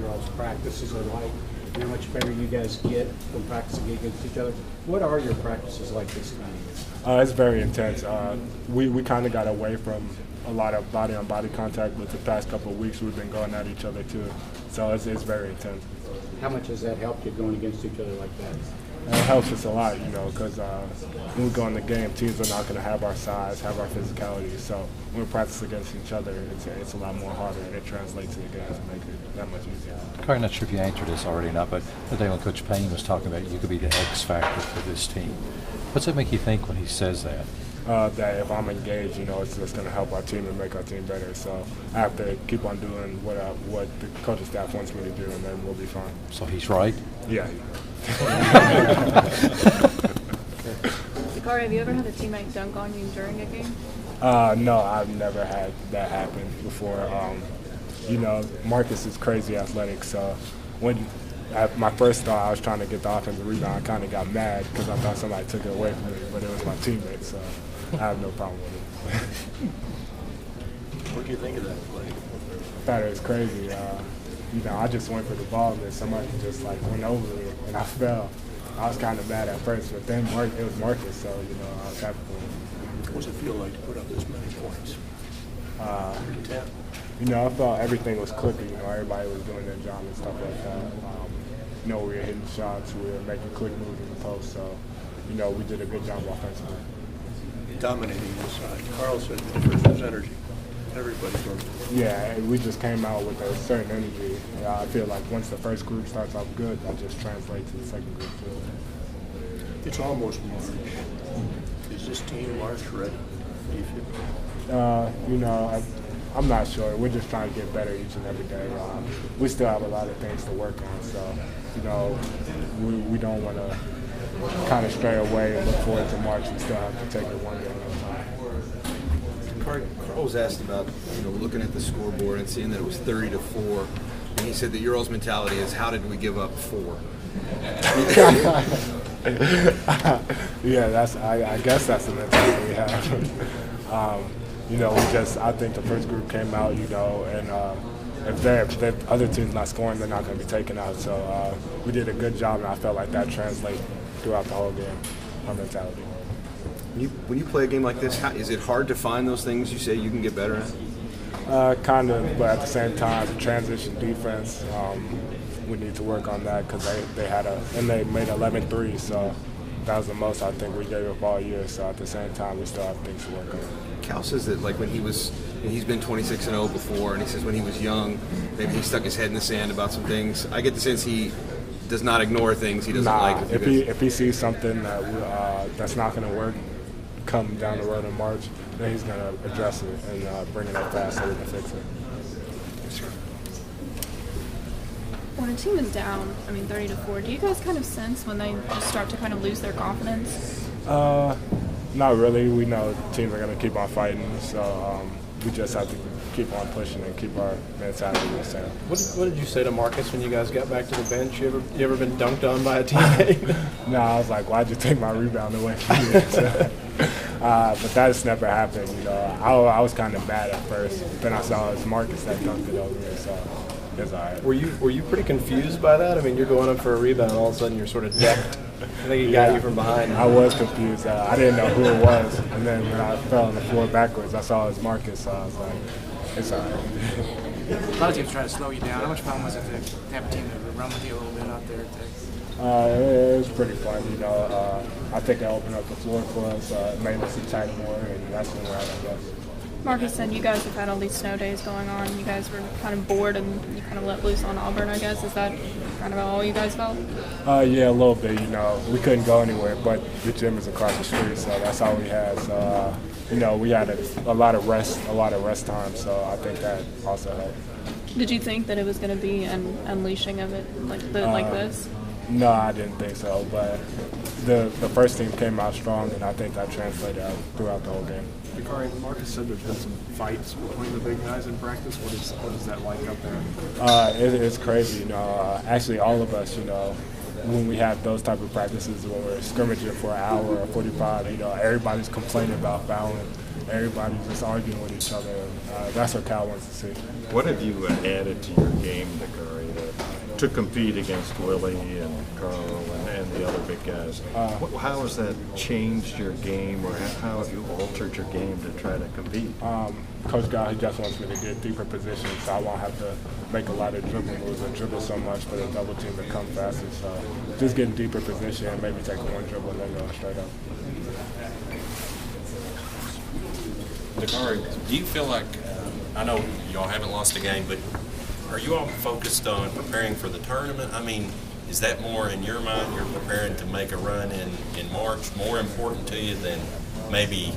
y'all's practices are like, and how much better you guys get from practicing against each other. What are your practices like this time? It's very intense. We kind of got away from a lot of body-on-body contact, but the past couple of weeks we've been going at each other too. So it's very intense. How much has that helped you going against each other like that? It helps us a lot, because when we go in the game, teams are not going to have our size, have our physicality. So when we practice against each other, it's a lot more harder, and it translates to the games and makes it that much easier. I'm not sure if you answered this already or not, but the day when Coach Payne was talking about you could be the X factor for this team. What's that make you think when he says that? That if I'm engaged, it's just going to help our team and make our team better. So I have to keep on doing what the coaching staff wants me to do, and then we'll be fine. So he's right? Yeah. Dakari, have you ever had a teammate dunk on you during a game? No, I've never had that happen before. Marcus is crazy athletic, so my first thought, I was trying to get the offensive rebound. I kind of got mad because I thought somebody took it away from me, but it was my teammate, so I have no problem with it. What do you think of that play? I thought it was crazy. I just went for the ball, and then somebody just went over me, and I fell. I was kind of mad at first, but then it was Marcus, so I was happy for him. What's it feel like to put up this many points? I felt everything was clicking. Everybody was doing their job and stuff like that. We were hitting shots, we were making quick moves in the post, so we did a good job offensively. Dominating this side. Carl said the difference was energy. Everybody goes. Yeah, we just came out with a certain energy. I feel like once the first group starts off good, that just translates to the second group too. It's almost March. Is this team March ready? Do you feel? I'm not sure. We're just trying to get better each and every day. We still have a lot of things to work on, so we don't want to kind of stray away and look forward to March. We still have to take it one game at a time. Carl was asked about looking at the scoreboard and seeing that it was 30-4, and he said that your all's mentality is, how did we give up 4? Yeah, I guess that's the mentality we have. I think the first group came out, and if the other team's not scoring, they're not going to be taken out. So we did a good job, and I felt like that translates throughout the whole game, our mentality. When you play a game like this, is it hard to find those things you say you can get better at? Kind of, but at the same time, transition defense, we need to work on that because they made 11 threes, so that was the most I think we gave up all year. So at the same time, we still have things to work on. Cal says that he's been 26-0 before, and he says when he was young, maybe he stuck his head in the sand about some things. I get the sense he does not ignore things he doesn't like. If he sees something that's not going to work come down the road in March, then he's going to address it and bring it up fast so we can fix it. When a team is down, 30-4, do you guys kind of sense when they just start to kind of lose their confidence? Not really. We know teams are going to keep on fighting, so we just have to keep on pushing and keep our mentality the same. What did you say to Marcus when you guys got back to the bench? You ever been dunked on by a teammate? No, I was like, why'd you take my rebound away from me? But that's never happened. I was kind of mad at first, but then I saw it was Marcus that dunked it over me, so it's all right. Were you pretty confused by that? You're going up for a rebound, and all of a sudden you're sort of decked. I think he got you from behind. I was confused. I didn't know who it was, and then when I fell on the floor backwards, I saw it was Marcus, so I was like, it's all right. A lot of teams try to slow you down. How much fun was it to have a team that would run with you a little bit out there? It was pretty fun, I think it opened up the floor for us, made us attack more, and that's when we're at our best. Marcus said you guys have had all these snow days going on. You guys were kind of bored and you kind of let loose on Auburn, I guess. Is that kind of all you guys felt? Yeah, a little bit. We couldn't go anywhere, but the gym is across the street, so that's all we had. So, we had a lot of rest time, so I think that also helped. Did you think that it was going to be an unleashing of it like this? No, I didn't think so, but the first team came out strong, and I think that translated out throughout the whole game. Dakari, Marcus said there's been some fights between the big guys in practice. What is that like up there? It's crazy. Actually, all of us, when we have those type of practices, when we're scrimmaging for an hour or 45, everybody's complaining about fouling. everybody's just arguing with each other. That's what Cal wants to see. What have you added to your game, Dakari, to compete against Willie and Carl and the other big guys? How has that changed your game, or how have you altered your game to try to compete? Coach Gal, he just wants me to get deeper positions, so I won't have to make a lot of dribbling moves and dribble so much for the double team to come faster. So just getting deeper position and maybe taking one dribble and then going straight up. Dakari, do you feel like, I know y'all haven't lost a game, but are you all focused on preparing for the tournament? I mean, is that more in your mind, you're preparing to make a run in March, more important to you than maybe,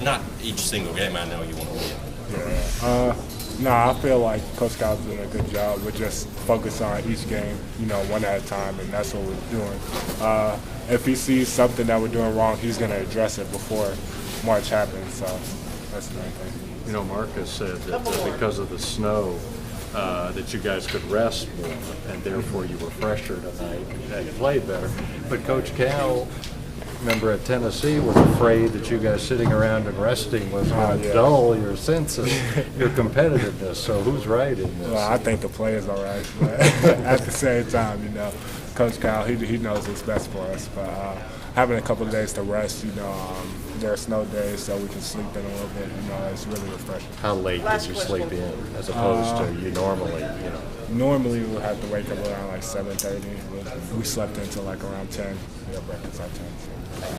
not each single game I know you want to win? Yeah. No, I feel like Coach Cal's doing a good job. We're just focused on each game, one at a time, and that's what we're doing. If he sees something that we're doing wrong, he's going to address it before March happens, so that's the main thing. Marcus said that because of the snow, that you guys could rest more, and therefore you were fresher tonight and you played better. But Coach Cal, remember at Tennessee, was afraid that you guys sitting around and resting was going to dull your sense of your competitiveness. So who's right in this? Well, I think the players are right, but at the same time, Coach Cal, he knows what's best for us. But having a couple of days to rest, there are snow days, so we can sleep in a little bit. It's really refreshing. How late did you sleep in, as opposed to you normally? Normally we would have to wake up around like 7:30. We slept until like around 10. We had breakfast at 10. So.